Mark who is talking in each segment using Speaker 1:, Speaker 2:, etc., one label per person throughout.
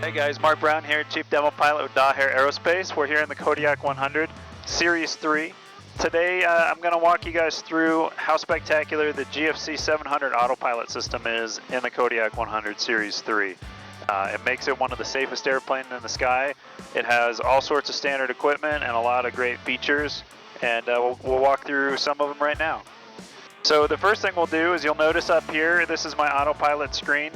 Speaker 1: Hey guys, Mark Brown here, Chief Demo Pilot with Daher Aerospace. We're here in the Kodiak 100 Series 3. Today I'm going to walk you guys through how spectacular the GFC700 Autopilot system is in the Kodiak 100 Series 3. It makes it one of the safest airplanes in the sky. It has all sorts of standard equipment and a lot of great features, and we'll walk through some of them right now. So the first thing we'll do is you'll notice up here, this is my autopilot screen.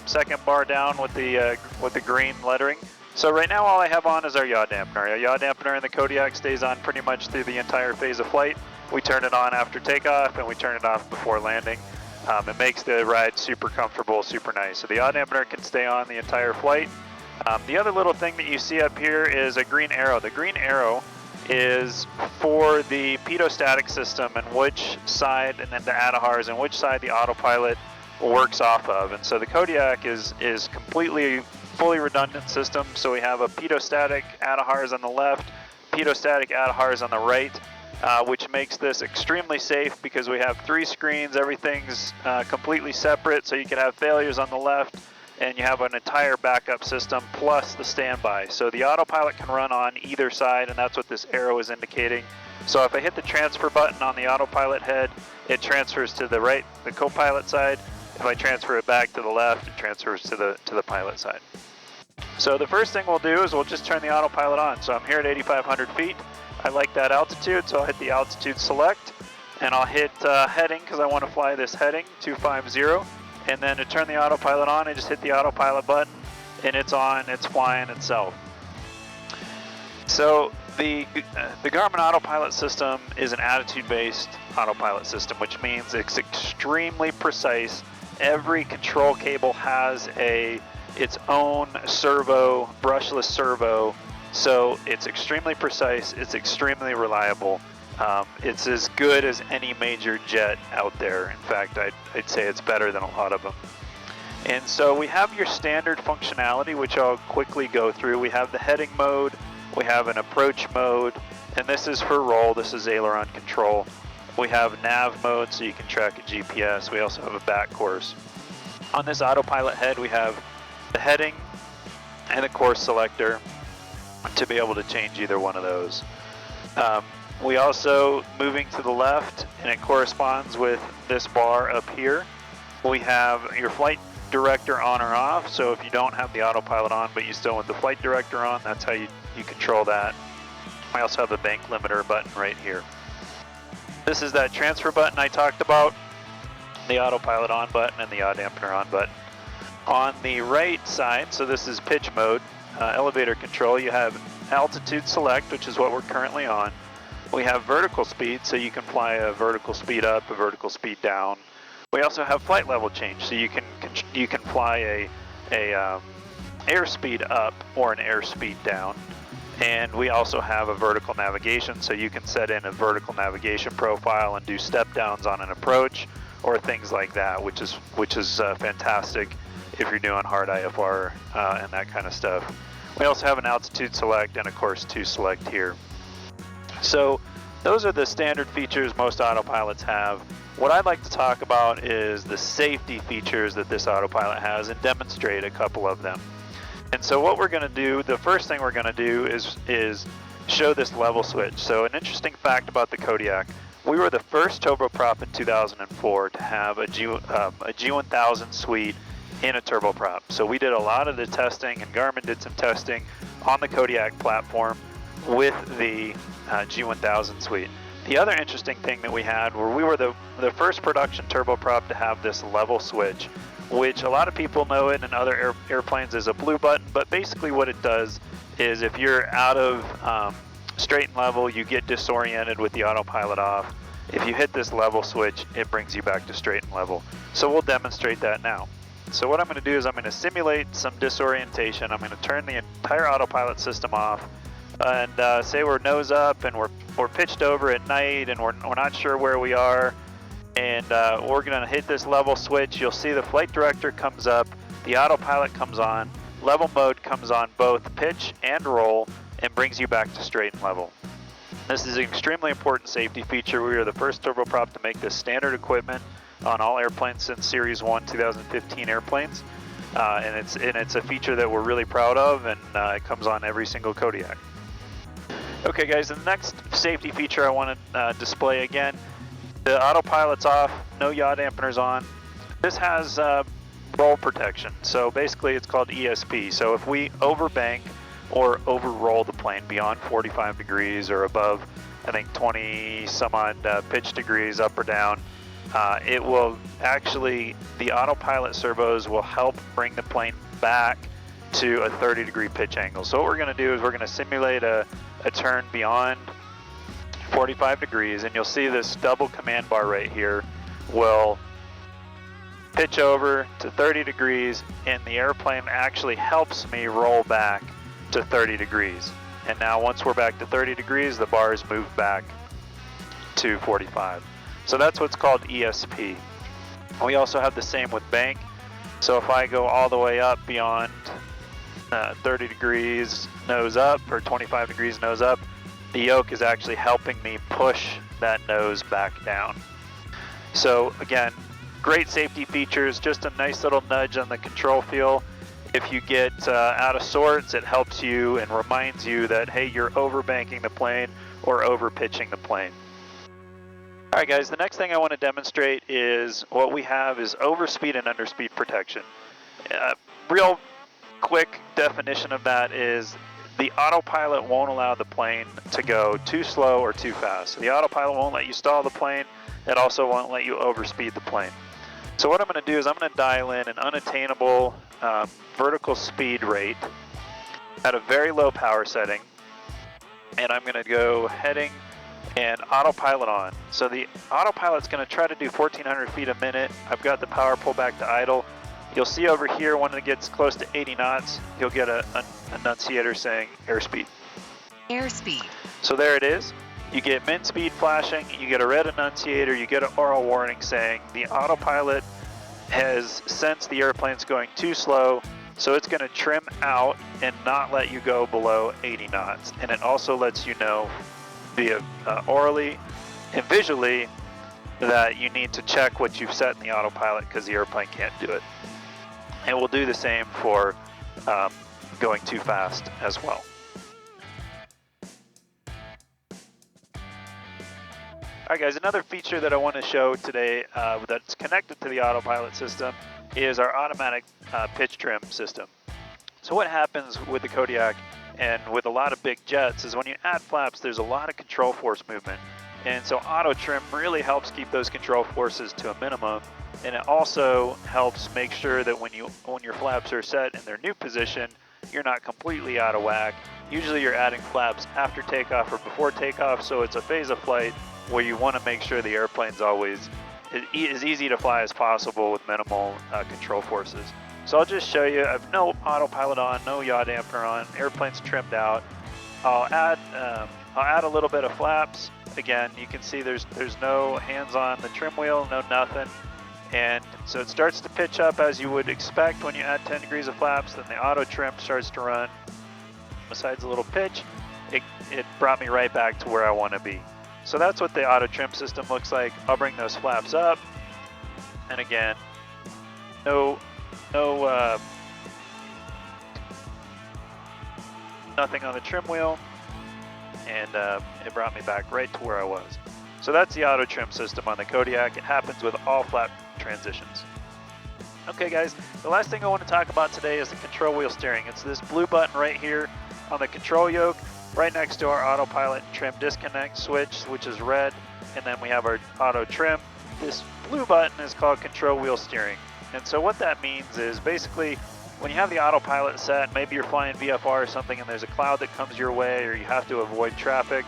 Speaker 1: Second bar down with the green lettering. So right now all I have on is our yaw dampener. Our yaw dampener in the Kodiak stays on pretty much through the entire phase of flight. We turn it on after takeoff and we turn it off before landing. It makes the ride super comfortable, super nice. So the yaw dampener can stay on the entire flight. The other little thing that you see up here is a green arrow. The green arrow is for the pedostatic system and which side, and then the ADAHRs, and which side the autopilot works off of. And so the Kodiak is completely fully redundant system. So we have a pedostatic ADAHRs on the left, pedostatic ADAHRs on the right, which makes this extremely safe because we have 3 screens, everything's completely separate, so you can have failures on the left and you have an entire backup system plus the standby. So the autopilot can run on either side, and that's what this arrow is indicating. So if I hit the transfer button on the autopilot head, it transfers to the right, the co-pilot side. If I transfer it back to the left, it transfers to the pilot side. So the first thing we'll do is we'll just turn the autopilot on. So I'm here at 8,500 feet. I like that altitude, so I'll hit the altitude select, and I'll hit heading because I want to fly this heading, 250. And then to turn the autopilot on, I just hit the autopilot button, and it's on, it's flying itself. So the Garmin autopilot system is an attitude-based autopilot system, which means it's extremely precise. Every control cable has its own servo, brushless servo, so it's extremely precise, it's extremely reliable. It's as good as any major jet out there. In fact, I'd say it's better than a lot of them. And so we have your standard functionality, which I'll quickly go through. We have the heading mode, we have an approach mode, and this is for roll, this is aileron control. We have nav mode, so you can track a GPS. We also have a back course. On this autopilot head, we have the heading and the course selector to be able to change either one of those. We also, moving to the left, and it corresponds with this bar up here, we have your flight director on or off. So if you don't have the autopilot on, but you still want the flight director on, that's how you control that. I also have a bank limiter button right here. This is that transfer button I talked about, the autopilot on button and the yaw dampener on button. On the right side, so this is pitch mode, elevator control, you have altitude select, which is what we're currently on. We have vertical speed, so you can fly a vertical speed up, a vertical speed down. We also have flight level change, so you can fly a airspeed up or an airspeed down. And we also have a vertical navigation, so you can set in a vertical navigation profile and do step downs on an approach or things like that, which is fantastic if you're doing hard IFR and that kind of stuff. We also have an altitude select and of course 2 select here. So those are the standard features most autopilots have. What I'd like to talk about is the safety features that this autopilot has and demonstrate a couple of them. And so what we're going to do, the first thing we're going to do is show this level switch. So an interesting fact about the Kodiak, we were the first turboprop in 2004 to have a G1000 suite in a turboprop. So we did a lot of the testing, and Garmin did some testing on the Kodiak platform with the G1000 suite. The other interesting thing that we had were we were the first production turboprop to have this level switch, which a lot of people know it in other airplanes as a blue button, but basically what it does is if you're out of straight and level, you get disoriented with the autopilot off. If you hit this level switch, it brings you back to straight and level. So we'll demonstrate that now. So what I'm going to do is I'm going to simulate some disorientation. I'm going to turn the entire autopilot system off and say we're nose up and we're pitched over at night and we're not sure where we are, and we're going to hit this level switch. You'll see the flight director comes up, the autopilot comes on, level mode comes on both pitch and roll and brings you back to straight and level. This is an extremely important safety feature. We were the first turboprop to make this standard equipment on all airplanes since Series 1 2015 airplanes. and it's a feature that we're really proud of, and it comes on every single Kodiak. Okay guys, the next safety feature I want to display again, the autopilot's off, no yaw dampeners on. This has roll protection, so basically it's called ESP. So if we overbank or overroll the plane beyond 45 degrees or above, I think 20 some odd pitch degrees up or down, it will actually, the autopilot servos will help bring the plane back to a 30-degree pitch angle. So what we're going to do is we're going to simulate a turn beyond 45 degrees, and you'll see this double command bar right here will pitch over to 30 degrees, and the airplane actually helps me roll back to 30 degrees. And now once we're back to 30 degrees, the bars move back to 45. So that's what's called ESP. We also have the same with bank. So if I go all the way up beyond 30 degrees nose up or 25 degrees nose up, the yoke is actually helping me push that nose back down. So again, great safety features, just a nice little nudge on the control feel. If you get out of sorts, it helps you and reminds you that, hey, you're overbanking the plane or over pitching the plane. All right, guys, the next thing I want to demonstrate is what we have is overspeed and underspeed protection. Real quick definition of that is the autopilot won't allow the plane to go too slow or too fast. So the autopilot won't let you stall the plane. It also won't let you overspeed the plane. So what I'm going to do is I'm going to dial in an unattainable vertical speed rate at a very low power setting, and I'm going to go heading and autopilot on. So the autopilot's going to try to do 1,400 feet a minute. I've got the power pull back to idle. You'll see over here when it gets close to 80 knots, you'll get an annunciator saying airspeed.
Speaker 2: Airspeed.
Speaker 1: So there it is. You get min speed flashing, you get a red annunciator, you get an oral warning saying the autopilot has sensed the airplane's going too slow, so it's going to trim out and not let you go below 80 knots. And it also lets you know via orally and visually that you need to check what you've set in the autopilot because the airplane can't do it. And we'll do the same for going too fast as well. All right, guys, another feature that I want to show today that's connected to the autopilot system is our automatic pitch trim system. So what happens with the Kodiak and with a lot of big jets is when you add flaps, there's a lot of control force movement. And so auto trim really helps keep those control forces to a minimum. And it also helps make sure that when your flaps are set in their new position, you're not completely out of whack. Usually you're adding flaps after takeoff or before takeoff, so it's a phase of flight where you want to make sure the airplane's always as easy to fly as possible with minimal control forces. So I'll just show you. I have no autopilot on, no yaw dampener on, airplane's trimmed out. I'll add a little bit of flaps. Again, you can see there's no hands on the trim wheel, no nothing. And so it starts to pitch up as you would expect when you add 10 degrees of flaps. Then the auto trim starts to run. Besides a little pitch, it brought me right back to where I want to be. So that's what the auto trim system looks like. I'll bring those flaps up, and again, nothing on the trim wheel, and it brought me back right to where I was. So that's the auto trim system on the Kodiak. It happens with all flap transitions. Okay guys, the last thing I want to talk about today is the control wheel steering. It's this blue button right here on the control yoke, right next to our autopilot trim disconnect switch, which is red, and then we have our auto trim. This blue button is called control wheel steering. And so what that means is basically when you have the autopilot set, maybe you're flying VFR or something and there's a cloud that comes your way or you have to avoid traffic,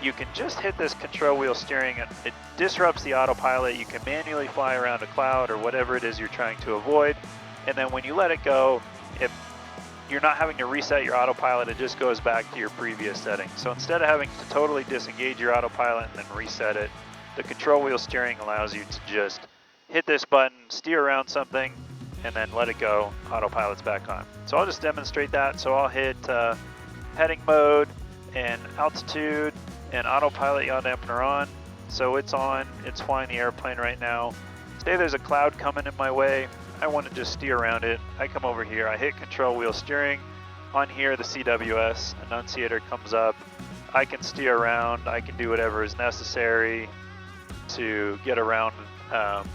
Speaker 1: you can just hit this control wheel steering. It disrupts the autopilot. You can manually fly around a cloud or whatever it is you're trying to avoid. And then when you let it go, you're not having to reset your autopilot, it just goes back to your previous setting. So instead of having to totally disengage your autopilot and then reset it, the control wheel steering allows you to just hit this button, steer around something, and then let it go, autopilot's back on. So I'll just demonstrate that. So I'll hit heading mode and altitude and autopilot yaw dampener on. So it's on, it's flying the airplane right now. Say there's a cloud coming in my way, I want to just steer around it, I come over here, I hit control wheel steering. On here, the CWS annunciator comes up. I can steer around, I can do whatever is necessary to get around that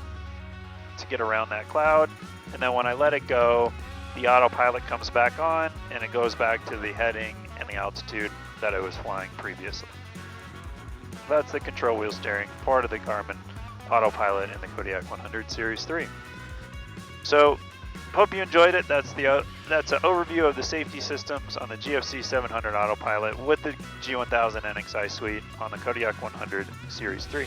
Speaker 1: cloud. And then when I let it go, the autopilot comes back on and it goes back to the heading and the altitude that I was flying previously. That's the control wheel steering, part of the Garmin Autopilot in the Kodiak 100 Series 3. So, hope you enjoyed it. That's an overview of the safety systems on the GFC700 Autopilot with the G1000 NXI suite on the Kodiak 100 Series 3.